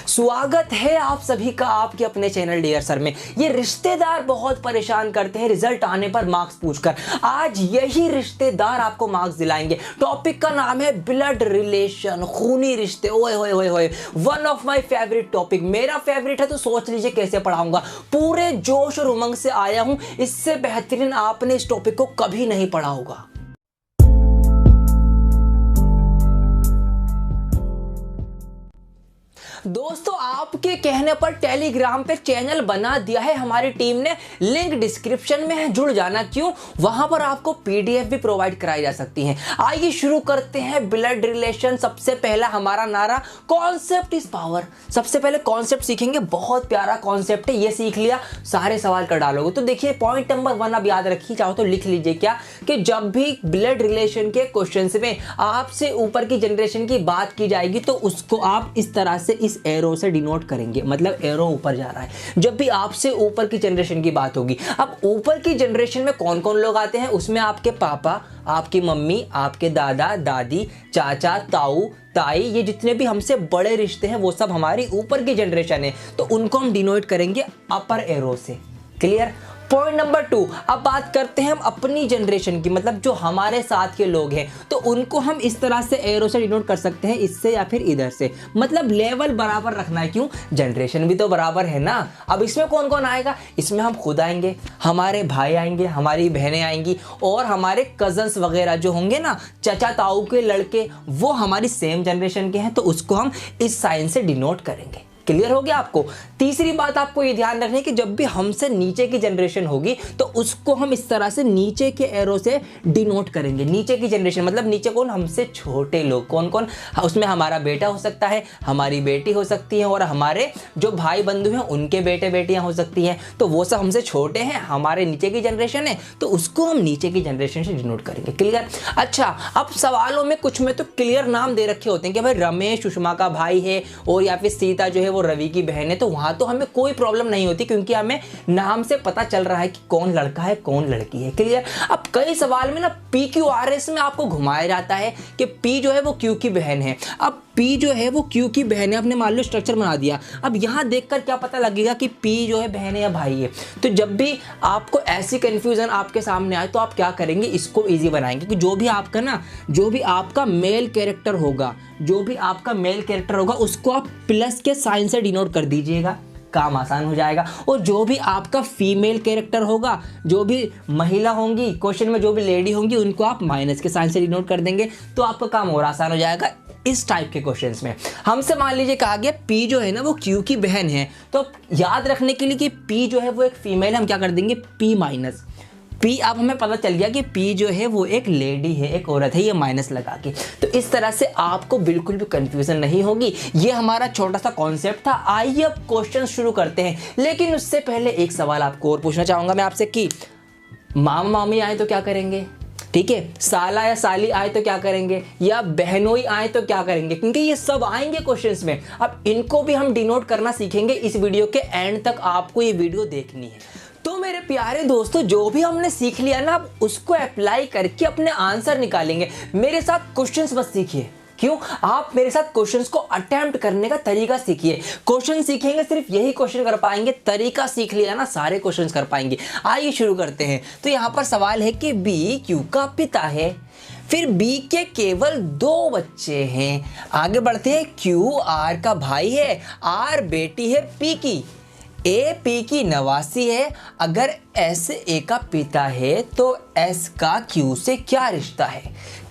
स्वागत है आप सभी का आपके अपने चैनल डियर सर में। ये रिश्तेदार बहुत परेशान करते हैं रिजल्ट आने पर मार्क्स पूछकर। आज यही रिश्तेदार आपको मार्क्स दिलाएंगे। टॉपिक का नाम है ब्लड रिलेशन, खूनी रिश्ते। ओए होए होए होए, one of my favourite topic. मेरा फेवरेट है तो सोच लीजिए कैसे पढ़ाऊंगा। पूरे जोश और उमंग से आया हूं। इससे बेहतरीन आपने इस टॉपिक को कभी नहीं पढ़ा होगा। दोस्तों, आपके कहने पर टेलीग्राम पे चैनल बना दिया है हमारी टीम ने। लिंक डिस्क्रिप्शन में है, जुड़ जाना। क्यों? वहां पर आपको पीडीएफ भी प्रोवाइड कराई जा सकती है। आइए शुरू करते हैं ब्लड रिलेशन। सबसे पहला हमारा नारा, कॉन्सेप्ट इज पावर। सबसे पहले कॉन्सेप्ट सीखेंगे। बहुत प्यारा कॉन्सेप्ट है, ये सीख लिया सारे सवाल कर डालोगे। तो देखिए पॉइंट नंबर 1 आप याद रखिए, चाहो तो लिख लीजिए क्या, कि जब भी ब्लड रिलेशन के क्वेश्चन में आपसे ऊपर की जनरेशन की बात की जाएगी तो उसको आप इस तरह से इस एरो से डिनोट करेंगे। मतलब एरो ऊपर जा रहा है जब भी आपसे ऊपर की जनरेशन की बात होगी। अब ऊपर की जनरेशन में कौन कौन लोग आते हैं? उसमें आपके पापा, आपकी मम्मी, आपके दादा दादी, चाचा, ताऊ, ताई, ये जितने भी हमसे बड़े रिश्ते हैं वो सब हमारी ऊपर की जनरेशन है। तो उनको हम डिनोट करेंगे अपर एरो से। क्लियर? पॉइंट नंबर 2, अब बात करते हैं हम अपनी जनरेशन की, मतलब जो हमारे साथ के लोग हैं। तो उनको हम इस तरह से एरो से डिनोट कर सकते हैं, इससे या फिर इधर से। मतलब लेवल बराबर रखना है। क्यों? जनरेशन भी तो बराबर है ना। अब इसमें कौन कौन आएगा? इसमें हम खुद आएंगे, हमारे भाई आएंगे, हमारी बहनें आएंगी और हमारे कजन्स वगैरह जो होंगे ना, चचा ताऊ के लड़के, वो हमारी सेम जनरेशन के हैं। तो उसको हम इस साइन से डिनोट करेंगे। क्लियर हो गया आपको? तीसरी बात आपको ये ध्यान रखनी है कि जब भी हमसे नीचे की जनरेशन होगी तो उसको हम इस तरह से नीचे के एरो से डिनोट करेंगे। नीचे की जनरेशन मतलब नीचे कौन? हमसे छोटे लोग। कौन कौन? उसमें हमारा बेटा हो सकता है, हमारी बेटी हो सकती है और हमारे जो भाई बंधु हैं उनके बेटे बेटियां हो सकती हैं। तो वो सब हमसे छोटे हैं, हमारे नीचे की जनरेशन है, तो उसको हम नीचे की जनरेशन से डिनोट करेंगे। क्लियर? अच्छा, अब सवालों में कुछ में तो क्लियर नाम दे रखे होते हैं कि भाई रमेश सुषमा का भाई है और या फिर सीता जो है रवि की बहन है। तो वहां तो हमें कोई प्रॉब्लम नहीं होती क्योंकि हमें नाम से पता चल रहा है कि कौन लड़का है कौन लड़की है। क्लियर? अब कई सवाल में ना PQRS में आपको घुमाया जाता है कि P जो है वो Q की बहन है। अब P जो है वो Q की बहन है। आपने मान लो स्ट्रक्चर बना दिया। अब यहां देखकर क्या पता लगेगा कि P जो है बहन है या भाई है? तो जब भी आपको ऐसी कंफ्यूजन आपके सामने आए तो आप क्या करेंगे? इसको इजी बनाएंगे कि जो भी आपका मेल कैरेक्टर होगा उसको आप प्लस के साइन से डिनोट कर दीजिएगा। काम आसान हो जाएगा। और जो भी आपका फीमेल कैरेक्टर होगा, जो भी महिला होंगी क्वेश्चन में, जो भी लेडी होंगी, उनको आप माइनस के साइन से डिनोट कर देंगे। तो आपका काम और आसान हो जाएगा। इस टाइप के क्वेश्चंस में हमसे मान लीजिए कहा गया P जो है ना वो Q की बहन है। तो याद रखने के लिए कि P जो है वो एक फीमेल है, हम क्या कर देंगे? P minus P। अब हमें पता चल गया कि P जो है वो एक लेडी है, एक औरत है, ये माइनस लगा के। तो इस तरह से आपको बिल्कुल भी कंफ्यूजन नहीं होगी। ये हमारा छोटा सा कॉन्सेप्ट था। आइए अब क्वेश्चन शुरू करते हैं, लेकिन उससे पहले एक सवाल आपको और पूछना चाहूंगा मैं आपसे कि मामा मामी आए तो क्या करेंगे? ठीक है, साला या साली आए तो क्या करेंगे? या बहनोई आए तो क्या करेंगे? क्योंकि ये सब आएंगे क्वेश्चंस में। अब इनको भी हम डिनोट करना सीखेंगे। इस वीडियो के एंड तक आपको ये वीडियो देखनी है। तो मेरे प्यारे दोस्तों, जो भी हमने सीख लिया ना, अब उसको अप्लाई करके अपने आंसर निकालेंगे। मेरे साथ क्वेश्चंस बस सीखिए। क्यों? आप मेरे साथ क्वेश्चंस को अटेम्प्ट करने का तरीका सीखिए। क्वेश्चन सीखेंगे, सिर्फ यही क्वेश्चन कर पाएंगे। तरीका सीख लिया ना, सारे क्वेश्चंस कर पाएंगे। आइए शुरू करते हैं। तो यहाँ पर सवाल है कि B Q का पिता है, फिर B के केवल 2 बच्चे हैं। आगे बढ़ते हैं। Q R का भाई है, R बेटी है P की, A P की नवासी है। अगर S A का पिता है तो S का Q से क्या रिश्ता है?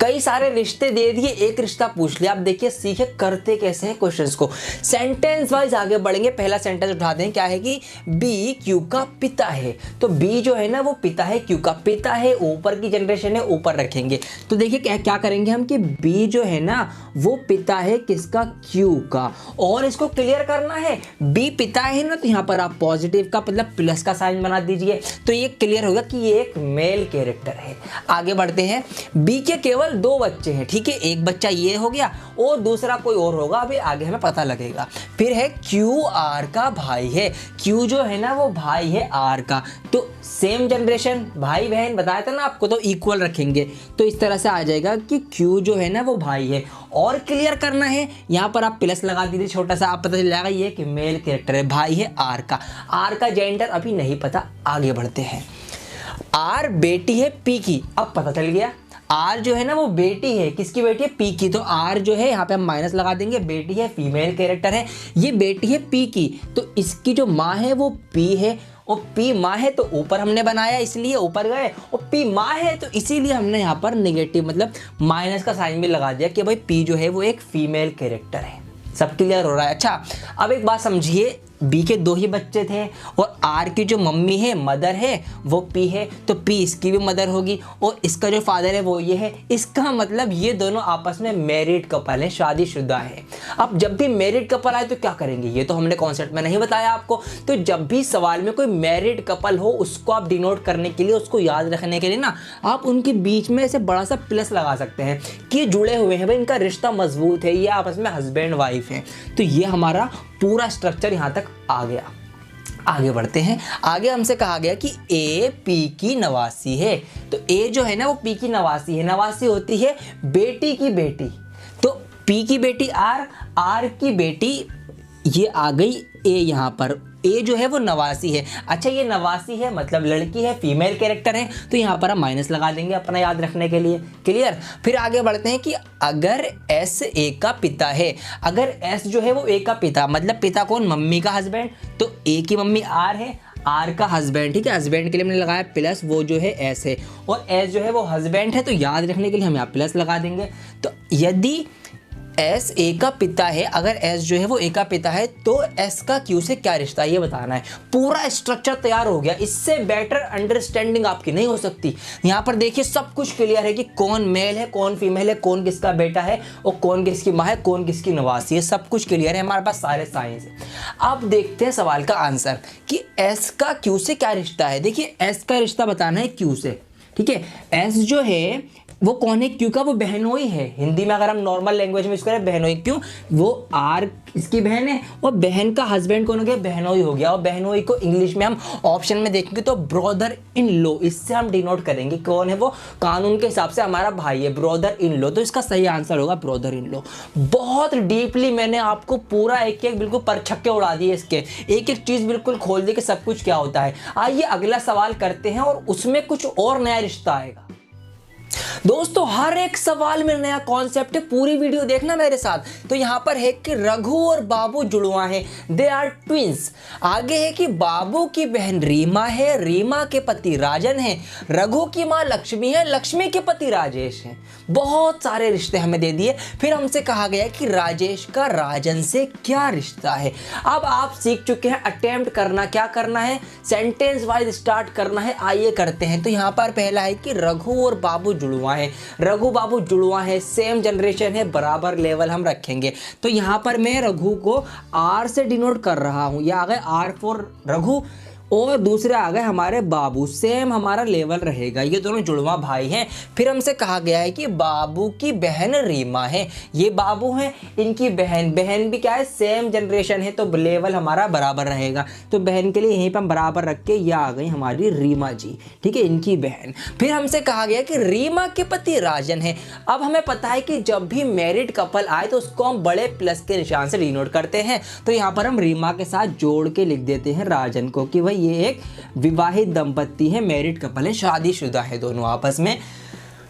कई सारे रिश्ते दे दिए, एक रिश्ता पूछ लिया। आप देखिए सीखे करते कैसे हैं क्वेश्चंस को। सेंटेंस वाइज आगे बढ़ेंगे। पहला सेंटेंस उठा दें, क्या है कि B Q का पिता है। तो B जो है ना वो पिता है, Q का पिता है, ऊपर की जनरेशन है, ऊपर रखेंगे। तो देखिए क्या करेंगे हम कि B जो है ना वो पिता है किसका? Q का। और इसको क्लियर करना है। B पिता है ना, तो यहाँ पर आप पॉजिटिव का मतलब प्लस का साइन बना दीजिए। तो ये क्लियर होगा कि ये एक मेल कैरेक्टर है। आगे बढ़ते हैं। B के केवल 2 बच्चे हैं। ठीक है, एक बच्चा ये हो गया और दूसरा कोई और होगा, अभी आगे हमें पता लगेगा। फिर है Q R का भाई है। Q जो है ना वो भाई है R का। तो सेम जनरेशन, भाई बहन बताया था ना आपको, तो इक्वल रखेंगे। तो इस तरह से आ जाएगा कि Q जो है ना वो भाई है और क्लियर करना है यहाँ पर आप प्लस लगा दीजिए छोटा सा, आप पता चल जाएगा ये कि मेल कैरेक्टर है, भाई है आर का जेंडर अभी नहीं पता। आगे बढ़ते हैं। आर बेटी है पी की, अब पता चल गया आर जो है ना वो बेटी है, किसकी बेटी है? पी की। तो आर जो है यहाँ पे हम माइनस लगा देंगे, बेटी है फीमेल कैरेक्टर है, ये बेटी है पी की, तो इसकी जो माँ है वो पी है, और पी माँ है तो ऊपर हमने बनाया इसलिए ऊपर गए, और पी माँ है तो इसीलिए हमने यहाँ पर नेगेटिव मतलब माइनस का साइन भी लगा दिया कि भाई पी जो है वो एक फीमेल कैरेक्टर है। सब क्लियर हो रहा है? अच्छा, अब एक बात समझिए, बी के 2 ही बच्चे थे और आर की जो मम्मी है मदर है वो पी है, तो पी इसकी भी मदर होगी और इसका जो फादर है वो ये है। इसका मतलब ये दोनों आपस में मैरिड कपल है, शादीशुदा है। अब जब भी मैरिड कपल आए तो क्या करेंगे, ये तो हमने कॉन्सेप्ट में नहीं बताया आपको। तो जब भी सवाल में कोई मैरिड कपल हो उसको आप डिनोट करने के लिए, उसको याद रखने के लिए ना, आप उनके बीच में ऐसे बड़ा सा प्लस लगा सकते हैं कि ये जुड़े हुए हैं, भाई इनका रिश्ता मजबूत है, ये आपस में हस्बैंड वाइफ है। तो ये हमारा पूरा स्ट्रक्चर यहाँ तक आ गया। आगे बढ़ते हैं। आगे हमसे कहा गया कि ए पी की नवासी है, तो ए जो है ना वो पी की नवासी है। नवासी होती है बेटी की बेटी, तो पी की बेटी आर की बेटी ये आ गई ए, यहाँ पर ए जो है वो नवासी है। अच्छा, ये नवासी है मतलब लड़की है, फीमेल कैरेक्टर है, तो यहाँ पर हम माइनस लगा देंगे अपना याद रखने के लिए। क्लियर? फिर आगे बढ़ते हैं कि अगर एस ए का पिता है, अगर एस जो है वो ए का पिता, मतलब पिता कौन? मम्मी का हस्बैंड, तो ए की मम्मी आर है, आर का हस्बैंड, ठीक है, हस्बैंड के लिए हमने लगाया प्लस, वो जो है एस है, और एस जो है वो हस्बैंड है, तो याद रखने के लिए हम यहाँ प्लस लगा देंगे। तो यदि एस ए का पिता है, अगर एस जो है वो ए का पिता है, तो एस का क्यू से क्या रिश्ता है ये बताना है। पूरा स्ट्रक्चर तैयार हो गया, इससे बेटर अंडरस्टैंडिंग आपकी नहीं हो सकती। यहाँ पर देखिए सब कुछ क्लियर है कि कौन मेल है, कौन फीमेल है, कौन किसका बेटा है, और कौन किसकी माँ है, कौन किसकी नवासी है, सब कुछ क्लियर है, हमारे पास सारे साइंस है। अब देखते हैं सवाल का आंसर कि एस का क्यू से क्या रिश्ता है। देखिए एस का रिश्ता बताना है क्यू से, ठीक है। एस जो है वो कौन है? क्यों का वो बहनोई है। हिंदी में अगर हम नॉर्मल लैंग्वेज में इसको करें बहनोई, क्यों? वो आर इसकी बहन है और बहन का हस्बैंड कौन हो गया? बहनोई हो गया। और बहनोई को इंग्लिश में हम ऑप्शन में देखेंगे तो ब्रदर इन लॉ, इससे हम डिनोट करेंगे कौन है वो, कानून के हिसाब से हमारा भाई है, ब्रदर इन लॉ। तो इसका सही आंसर होगा ब्रदर इन लॉ। बहुत डीपली मैंने आपको पूरा एक एक बिल्कुल परछक्के उड़ा दिए, इसके एक एक चीज बिल्कुल खोल दी कि सब कुछ क्या होता है। आइए अगला सवाल करते हैं और उसमें कुछ और नया रिश्ता आएगा। दोस्तों हर एक सवाल में नया कॉन्सेप्ट है, पूरी वीडियो देखना मेरे साथ। तो यहाँ पर है कि रघु और बाबू जुड़वा हैं, दे आर ट्विंस। आगे है कि बाबू की बहन रीमा है, रीमा के पति राजन है, रघु की माँ लक्ष्मी है, लक्ष्मी के पति राजेश है। बहुत सारे रिश्ते हमें दे दिए। फिर हमसे कहा गया कि राजेश का राजन से क्या रिश्ता है। अब आप सीख चुके हैं अटेम्प्ट करना, क्या करना है, सेंटेंस वाइज स्टार्ट करना है। आइए करते हैं। तो यहाँ पर पहला है कि रघु और बाबू जुड़वा है, रघु बाबू जुड़वा है, सेम जनरेशन है, बराबर लेवल हम रखेंगे। तो यहाँ पर मैं रघु को आर से डिनोट कर रहा हूँ, ये आ गए आर फॉर रघु, और दूसरे आ गए हमारे बाबू, सेम हमारा लेवल रहेगा, ये दोनों जुड़वा भाई हैं। फिर हमसे कहा गया है कि बाबू की बहन रीमा है, ये बाबू हैं, इनकी बहन, बहन भी क्या है, सेम जनरेशन है, तो लेवल हमारा बराबर रहेगा। तो बहन के लिए यहीं पर हम बराबर रख के ये आ गई हमारी रीमा जी, ठीक है, इनकी बहन। फिर हमसे कहा गया कि रीमा के पति राजन है। अब हमें पता है कि जब भी मैरिड कपल आए तो उसको हम बड़े प्लस के निशान से डिनोट करते हैं। तो यहाँ पर हम रीमा के साथ जोड़ के लिख देते हैं राजन को कि भाई ये एक विवाहित दंपत्ति है, मैरिड कपल है, शादीशुदा है दोनों आपस में।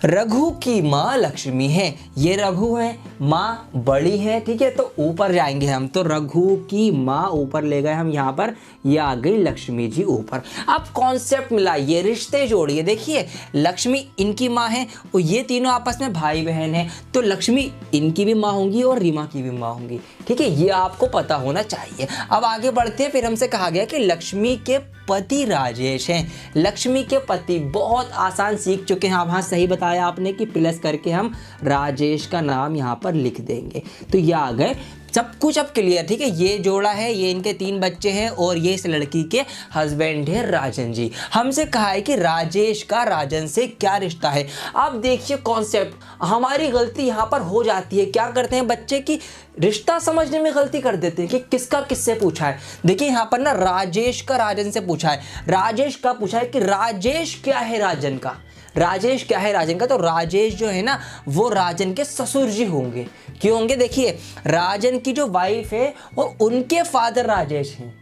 रघु की माँ लक्ष्मी है, ये रघु है, माँ बड़ी है, ठीक है, तो ऊपर जाएंगे हम, तो रघु की माँ ऊपर ले गए हम यहाँ पर, ये आ गई लक्ष्मी जी ऊपर। अब कॉन्सेप्ट मिला, ये रिश्ते जोड़िए। देखिए लक्ष्मी इनकी माँ है और ये तीनों आपस में भाई बहन है, तो लक्ष्मी इनकी भी माँ होंगी और रीमा की भी माँ होंगी, ठीक है, ये आपको पता होना चाहिए। अब आगे बढ़ते हैं। फिर हमसे कहा गया कि लक्ष्मी के पति राजेश हैं, लक्ष्मी के पति, बहुत आसान सीख चुके हैं आप। हाँ सही बताया आपने कि प्लस करके हम राजेश का नाम यहाँ पर लिख देंगे, तो ये आ गए, सब कुछ अब क्लियर, ठीक है। ये जोड़ा है, ये इनके 3 बच्चे हैं और ये इस लड़की के हस्बैंड है राजन जी। हमसे कहा है कि राजेश का राजन से क्या रिश्ता है। अब देखिए कॉन्सेप्ट, हमारी गलती यहाँ पर हो जाती है, क्या करते हैं बच्चे की रिश्ता समझने में गलती कर देते हैं कि किसका किससे पूछा है। देखिए यहाँ पर ना राजेश का राजन से पूछा है, राजेश का पूछा है कि राजेश क्या है राजन का, राजेश क्या है राजन का, तो राजेश जो है ना वो राजन के ससुर जी होंगे। क्यों होंगे, देखिए राजन की जो वाइफ है और उनके फादर राजेश हैं,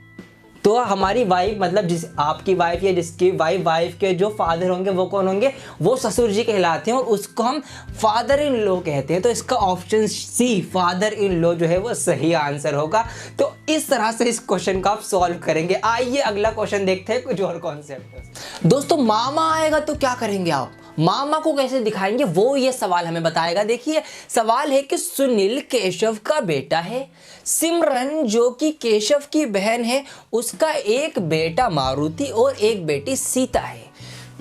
तो हमारी वाइफ मतलब जिस आपकी वाइफ या जिसकी वाइफ के जो फादर होंगे वो कौन होंगे, वो ससुर जी कहलाते हैं और उसको हम फादर इन लॉ कहते हैं। तो इसका option C father in law जो है वो सही आंसर होगा। तो इस तरह से इस क्वेश्चन को आप सॉल्व करेंगे। आइए अगला क्वेश्चन देखते हैं कुछ और कॉन्सेप्ट। दोस्तों मामा आएगा तो क्या करेंगे आप, मामा को कैसे दिखाएंगे, वो ये सवाल हमें बताएगा। देखिए सवाल है कि सुनील केशव का बेटा है, सिमरन जो कि केशव की बहन है उसका एक बेटा मारुति और एक बेटी सीता है,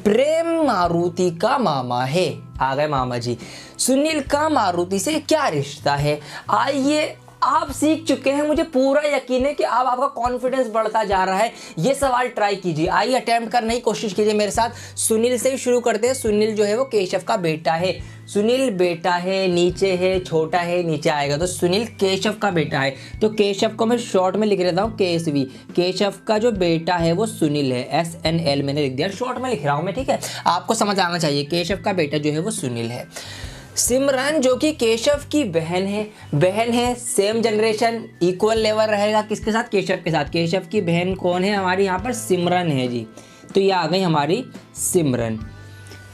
प्रेम मारुति का मामा है। आ गए मामा जी। सुनील का मारुति से क्या रिश्ता है। आइए आप सीख चुके हैं, मुझे पूरा यकीन है कि अब आपका कॉन्फिडेंस बढ़ता जा रहा है। ये सवाल ट्राई कीजिए, आइए अटेम्प्ट करने की कोशिश कीजिए मेरे साथ। सुनील से ही शुरू करते हैं। सुनील जो है वो केशव का बेटा है, सुनील बेटा है, नीचे है, छोटा है, नीचे आएगा तो सुनील केशव का बेटा है। तो केशव को मैं शॉर्ट में लिख लेता हूँ केसवी। केशव का जो बेटा है वो सुनील है, SNL मैंने लिख दिया, शॉर्ट में लिख रहा हूँ मैं, ठीक है, आपको समझ आना चाहिए। केशव का बेटा जो है वो सुनील है। सिमरन जो कि केशव की बहन है, सेम जनरेशन, इक्वल लेवल रहेगा किसके साथ, केशव के साथ। केशव की बहन कौन है हमारी यहाँ पर, सिमरन है जी। तो ये आ गई हमारी सिमरन।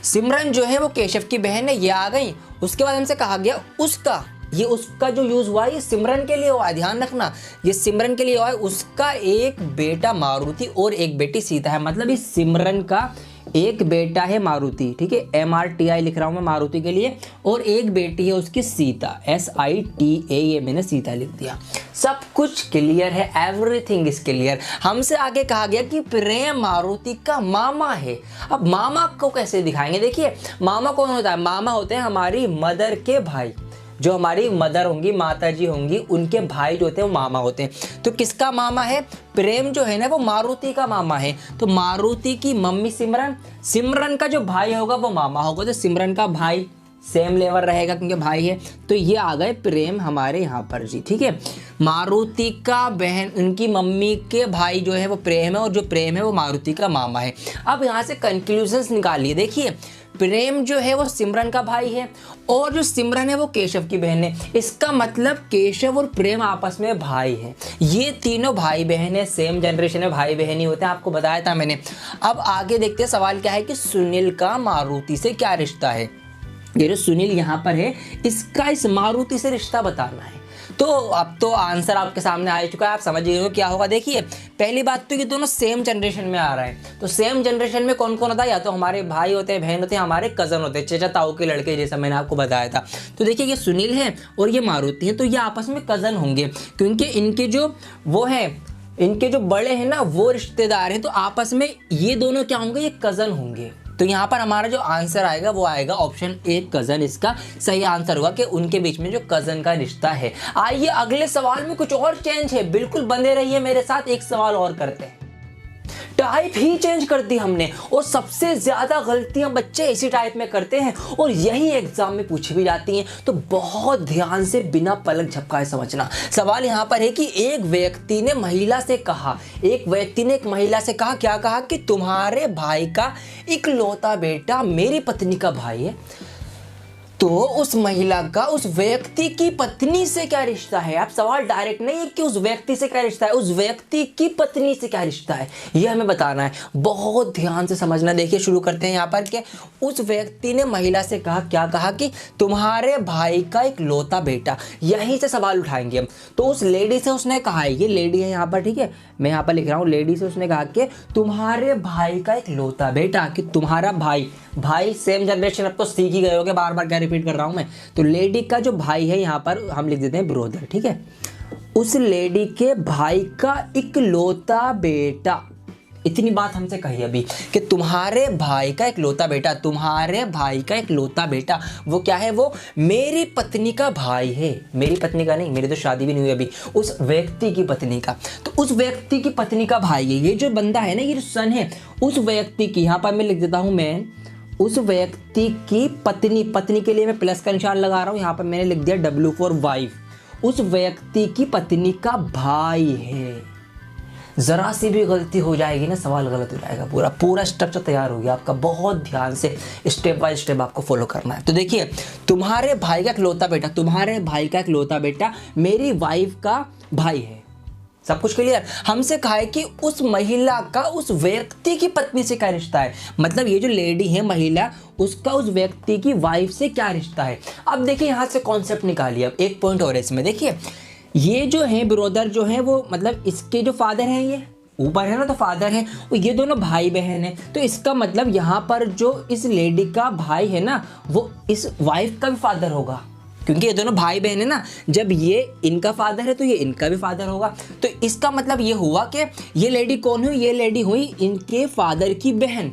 सिमरन जो है वो केशव की बहन है, ये आ गई। उसके बाद हमसे कहा गया उसका, ये उसका जो यूज हुआ ये सिमरन के लिए हुआ है, ध्यान रखना ये सिमरन के लिए हुआ है। उसका एक बेटा मारुति और एक बेटी सीता है, मतलब इस सिमरन का एक बेटा है मारुति, ठीक है, MRTI लिख रहा हूं मैं मारुति के लिए, और एक बेटी है उसकी सीता, SITA, ये मैंने सीता लिख दिया। सब कुछ क्लियर है, एवरीथिंग इज क्लियर। हमसे आगे कहा गया कि प्रेम मारुति का मामा है। अब मामा को कैसे दिखाएंगे, देखिए मामा कौन होता है, मामा होते हैं हमारी मदर के भाई, जो हमारी मदर होंगी, माता जी होंगी, उनके भाई जो होते हैं वो मामा होते हैं। तो किसका मामा है, प्रेम जो है ना वो मारुति का मामा है। तो मारुति की मम्मी सिमरन, सिमरन का जो भाई होगा वो मामा होगा, तो सिमरन का भाई सेम लेवल रहेगा क्योंकि भाई है। तो ये आ गए प्रेम हमारे यहाँ पर जी, ठीक है। मारुति का बहन, उनकी मम्मी के भाई जो है वो प्रेम है और जो प्रेम है वो मारुति का मामा है। अब यहाँ से कंक्लूजन्स निकालिए। देखिए प्रेम जो है वो सिमरन का भाई है और जो सिमरन है वो केशव की बहन है। इसका मतलब केशव और प्रेम आपस में भाई हैं। ये तीनों भाई बहन है, सेम जनरेशन में भाई बहन ही होते हैं, आपको बताया था मैंने। अब आगे देखते हैं सवाल क्या है कि सुनील का मारुति से क्या रिश्ता है। ये जो सुनील यहाँ पर है इसका इस मारुति से रिश्ता बताना है। तो अब तो आंसर आपके सामने आ चुका है, आप समझ गए हो क्या होगा। देखिए पहली बात तो ये दोनों सेम जनरेशन में आ रहे हैं, तो सेम जनरेशन में कौन कौन होता है, या तो हमारे भाई होते हैं, बहन होते हैं, हमारे कजन होते हैं, चचा ताऊ के लड़के, जैसा मैंने आपको बताया था। तो देखिए ये सुनील है और ये मारुति है, तो ये आपस में कजन होंगे क्योंकि इनके जो वो है, इनके जो बड़े हैं ना वो रिश्तेदार हैं, तो आपस में ये दोनों क्या होंगे, ये कजन होंगे। तो यहाँ पर हमारा जो आंसर आएगा वो आएगा ऑप्शन ए कजन, इसका सही आंसर होगा कि उनके बीच में जो कजन का रिश्ता है। आइए अगले सवाल में कुछ और चेंज है, बिल्कुल बने रहिए मेरे साथ। एक सवाल और करते हैं, टाइप ही चेंज कर दी हमने और सबसे ज्यादा गलतियां बच्चे इसी टाइप में करते हैं और यही एग्जाम में पूछी भी जाती हैं। तो बहुत ध्यान से बिना पलक झपकाए समझना। सवाल यहां पर है कि एक व्यक्ति ने महिला से कहा, एक व्यक्ति ने एक महिला से कहा, क्या कहा कि तुम्हारे भाई का इकलौता बेटा मेरी पत्नी का भाई है। तो उस महिला का उस व्यक्ति की पत्नी से क्या रिश्ता है। आप सवाल डायरेक्ट नहीं है कि उस व्यक्ति से क्या रिश्ता है, उस व्यक्ति की पत्नी से क्या रिश्ता है, ये हमें बताना है। बहुत ध्यान से समझना। देखिए शुरू करते हैं यहाँ पर कि उस व्यक्ति ने महिला से कहा, क्या कहा कि तुम्हारे भाई का एक लौता बेटा, यहीं से सवाल उठाएंगे हम। तो उस लेडी से उसने कहा है, ये लेडी है यहाँ पर, ठीक है, मैं यहाँ पर लिख रहा हूँ, लेडी से उसने कहा कि तुम्हारे भाई का एक लौता बेटा, कि तुम्हारा भाई सेम जनरेशन, अब तो सीख ही गए होगे, बार बार क्या रिपीट कर रहा हूं मैं। तो लेडी का जो भाई है यहाँ पर हम लिख देते हैं ब्रोदर, ठीक है। उस लेडी के भाई का इकलौता बेटा, इतनी बात हमसे कही अभी कि तुम्हारे भाई का इकलौता बेटा, तुम्हारे भाई का इकलौता बेटा वो क्या है, वो मेरी पत्नी का भाई है। मेरी पत्नी का नहीं, मेरी तो शादी भी नहीं हुई अभी, उस व्यक्ति की पत्नी का। तो उस व्यक्ति की पत्नी का भाई है ये जो बंदा है ना, ये जो सन है उस व्यक्ति की, यहाँ पर मैं लिख देता हूं मैं, उस व्यक्ति की पत्नी, पत्नी के लिए मैं प्लस का निशान लगा रहा हूं, यहाँ पर मैंने लिख दिया W फॉर वाइफ। उस व्यक्ति की पत्नी का भाई है। ज़रा सी भी गलती हो जाएगी ना, सवाल गलत हो जाएगा। पूरा पूरा स्ट्रक्चर तैयार हो गया आपका, बहुत ध्यान से स्टेप बाय स्टेप आपको फॉलो करना है। तो देखिए, तुम्हारे भाई का इकलौता बेटा, तुम्हारे भाई का इकलौता बेटा मेरी वाइफ का भाई है। सब कुछ क्लियर। हमसे कहा है कि उस महिला का उस व्यक्ति की पत्नी से क्या रिश्ता है, मतलब ये जो लेडी है महिला, उसका उस व्यक्ति की वाइफ से क्या रिश्ता है। अब देखिए यहाँ से कॉन्सेप्ट निकालिए। अब एक पॉइंट और है इसमें, देखिए ये जो है ब्रदर जो है वो मतलब इसके जो फादर हैं, ये ऊपर है ना तो फादर है, और ये दोनों भाई बहन है। तो इसका मतलब यहाँ पर जो इस लेडी का भाई है ना, वो इस वाइफ का भी फादर होगा, क्योंकि ये दोनों भाई बहन है ना। जब ये इनका फादर है तो ये इनका भी फादर होगा। तो इसका मतलब ये हुआ कि ये लेडी कौन हुई, ये लेडी हुई इनके फादर की बहन,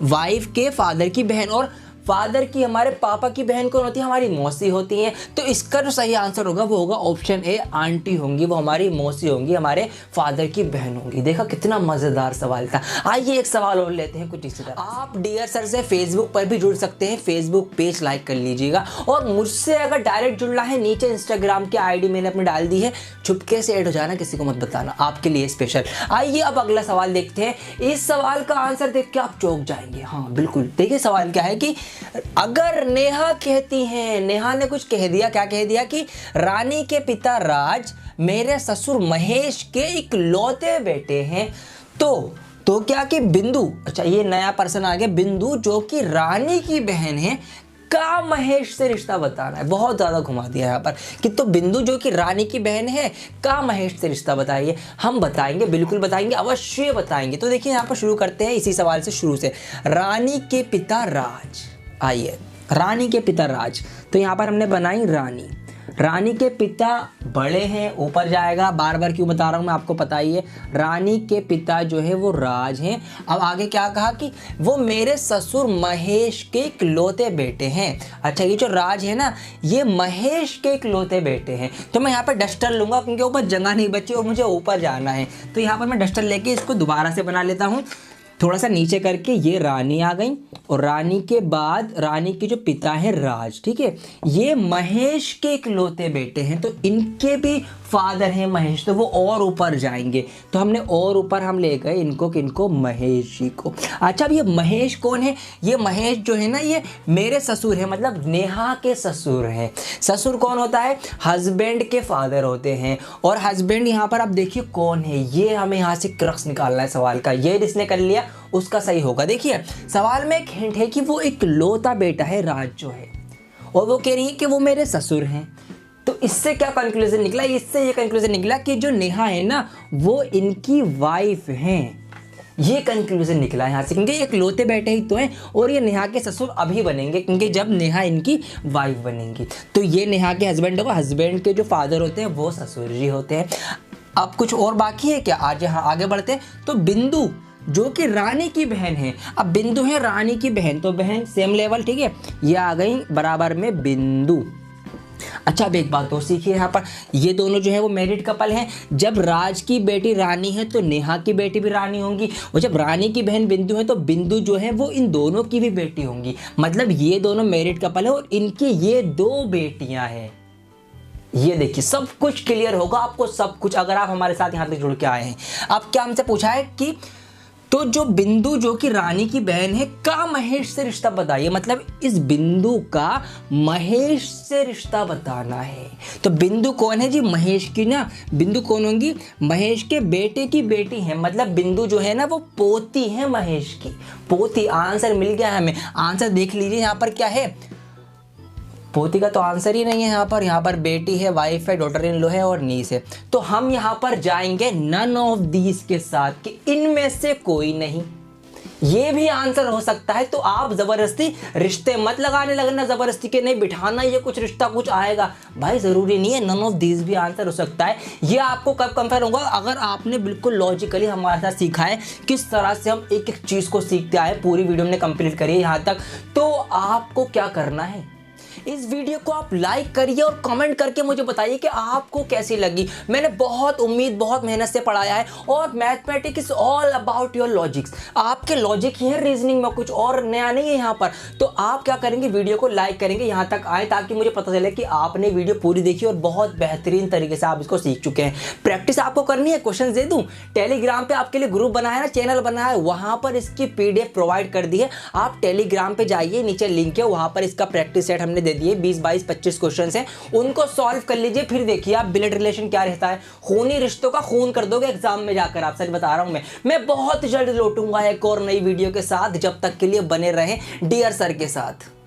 वाइफ के फादर की बहन। और फादर की, हमारे पापा की बहन कौन होती है, हमारी मौसी होती है। तो इसका जो सही आंसर होगा वो होगा ऑप्शन ए, आंटी होंगी, वो हमारी मौसी होंगी, हमारे फादर की बहन होंगी। देखा कितना मज़ेदार सवाल था। आइए एक सवाल और लेते हैं कुछ इसी तरह। आप डियर सर से फेसबुक पर भी जुड़ सकते हैं, फेसबुक पेज लाइक कर लीजिएगा। और मुझसे अगर डायरेक्ट जुड़ना है, नीचे इंस्टाग्राम की आईडी मैंने अपनी डाल दी है, चुपके से ऐड हो जाना, किसी को मत बताना, आपके लिए स्पेशल। आइए अब अगला सवाल देखते हैं। इस सवाल का आंसर देख के आप चौंक जाएंगे। हाँ बिल्कुल, देखिए सवाल क्या है कि अगर नेहा कहती हैं, नेहा ने कुछ कह दिया, क्या कह दिया कि रानी के पिता राज मेरे ससुर महेश के इकलौते बेटे हैं, तो क्या कि बिंदु, अच्छा ये नया पर्सन आ गया, बिंदु जो कि रानी की बहन है, का महेश से रिश्ता बताना है। बहुत ज़्यादा घुमा दिया यहाँ पर कि तो बिंदु जो कि रानी की बहन है, का महेश से रिश्ता बताइए। हम बताएंगे, बिल्कुल बताएंगे, अवश्य बताएंगे। तो देखिए यहाँ पर शुरू करते हैं इसी सवाल से, शुरू से। रानी के पिता राज, आइए रानी के पिता राज, तो यहाँ पर हमने बनाई रानी। रानी के पिता बड़े हैं, ऊपर जाएगा, बार बार क्यों बता रहा हूँ मैं, आपको पता ही है। रानी के पिता जो है वो राज हैं। अब आगे क्या कहा कि वो मेरे ससुर महेश के इकलौते बेटे हैं। अच्छा ये जो राज है ना, ये महेश के इकलौते बेटे हैं। तो मैं यहाँ पर डस्टर लूँगा क्योंकि ऊपर जगह नहीं बची और मुझे ऊपर जाना है। तो यहाँ पर मैं डस्टर लेके इसको दोबारा से बना लेता हूँ, थोड़ा सा नीचे करके। ये रानी आ गई, और रानी के बाद रानी के जो पिता है राज, ठीक है, ये महेश के इकलौते बेटे हैं, तो इनके भी फादर हैं महेश, तो वो और ऊपर जाएंगे। तो हमने और ऊपर हम ले गए इनको, किनको, महेश जी को। अच्छा अब ये महेश कौन है, ये महेश जो है ना, ये मेरे ससुर है, मतलब नेहा के ससुर हैं। ससुर कौन होता है, हस्बैंड के फादर होते हैं। और हस्बैंड यहाँ पर आप देखिए कौन है, ये हमें यहाँ से क्रक्स निकालना है सवाल का। ये जिसने कर लिया उसका सही होगा। देखिए सवाल में एक हिंट है कि वो इकलौता बेटा है राज जो है, और वो कह रही है कि वो मेरे ससुर हैं। तो इससे क्या कंक्लूजन निकला, इससे ये कंक्लूजन निकला कि जो नेहा है ना, वो इनकी वाइफ हैं। ये कंक्लूजन निकला यहाँ से, क्योंकि इकलौते बेटे ही तो हैं, और ये नेहा के ससुर अभी बनेंगे क्योंकि जब नेहा इनकी वाइफ बनेंगी। तो ये नेहा के हस्बैंड होगा, हस्बैंड के जो फादर होते हैं वो ससुर जी होते हैं। अब कुछ और बाकी है क्या, आज यहाँ आगे बढ़ते हैं। तो बिंदु जो कि रानी की बहन है, अब बिंदु है रानी की बहन, तो बहन सेम लेवल, ठीक है, ये आ गई बराबर में बिंदु। अच्छा अब एक बात और सीखिए यहाँ पर, ये दोनों जो है वो मैरिड कपल हैं। जब राज की बेटी रानी है तो नेहा की बेटी भी रानी होंगी, और जब रानी की बहन बिंदु है तो बिंदु जो है वो इन दोनों की भी बेटी होंगी। मतलब ये दोनों मैरिड कपल है और इनकी ये 2 बेटियां हैं। ये देखिए सब कुछ क्लियर होगा आपको, सब कुछ, अगर आप हमारे साथ यहाँ तक जुड़ के आए हैं। अब क्या हमसे पूछा है कि तो जो बिंदु जो कि रानी की बहन है, का महेश से रिश्ता बताइए, मतलब इस बिंदु का महेश से रिश्ता बताना है। तो बिंदु कौन है जी, महेश की ना, बिंदु कौन होंगी, महेश के बेटे की बेटी है। मतलब बिंदु जो है ना वो पोती है महेश की, पोती। आंसर मिल गया हमें, आंसर देख लीजिए यहाँ पर क्या है, पोती का तो आंसर ही नहीं है यहाँ पर बेटी है, वाइफ है, डॉटर इन लॉ है और नीस है। तो हम यहाँ पर जाएंगे नन ऑफ दीज के साथ कि इनमें से कोई नहीं। ये भी आंसर हो सकता है। तो आप जबरदस्ती रिश्ते मत लगाने लगना, जबरदस्ती के नहीं बिठाना ये कुछ रिश्ता कुछ आएगा, भाई जरूरी नहीं है, नन ऑफ दीज भी आंसर हो सकता है। ये आपको कब कंफर्म होगा, अगर आपने बिल्कुल लॉजिकली हमारे साथ सीखा है किस तरह से हम एक एक चीज को सीखते आए, पूरी वीडियो हमने कंप्लीट करी है यहाँ तक। तो आपको क्या करना है, इस वीडियो को आप लाइक करिए और कमेंट करके मुझे बताइए कि आपको कैसी लगी। मैंने बहुत बहुत मेहनत से पढ़ाया है और mathematics is all about your logics. आपके लॉजिक ही है रीजनिंग में, कुछ और नया नहीं है यहाँ पर। तो आप क्या करेंगे, वीडियो को लाइक करेंगे, यहाँ तक आए ताकि मुझे पता चले कि आपने वीडियो पूरी देखी और बहुत बेहतरीन तरीके से आप इसको सीख चुके हैं। प्रैक्टिस आपको करनी है, क्वेश्चन दे दूं, टेलीग्राम पे आपके लिए ग्रुप बनाया है ना, चैनल बनाया है, वहां पर इसकी पीडीएफ प्रोवाइड कर दी है। आप टेलीग्राम पे जाइए, नीचे लिंक है, वहां पर इसका प्रैक्टिस सेट हमने दे दिए 20 22 25 क्वेश्चन हैं, उनको सॉल्व कर लीजिए। फिर देखिए आप ब्लड रिलेशन क्या रहता है, खूनी रिश्तों का खून कर दोगे एग्जाम में जाकर। आप सच बता रहा हूं मैं बहुत जल्द लौटूंगा एक और नई वीडियो के साथ। जब तक के लिए बने रहें डियर सर के साथ।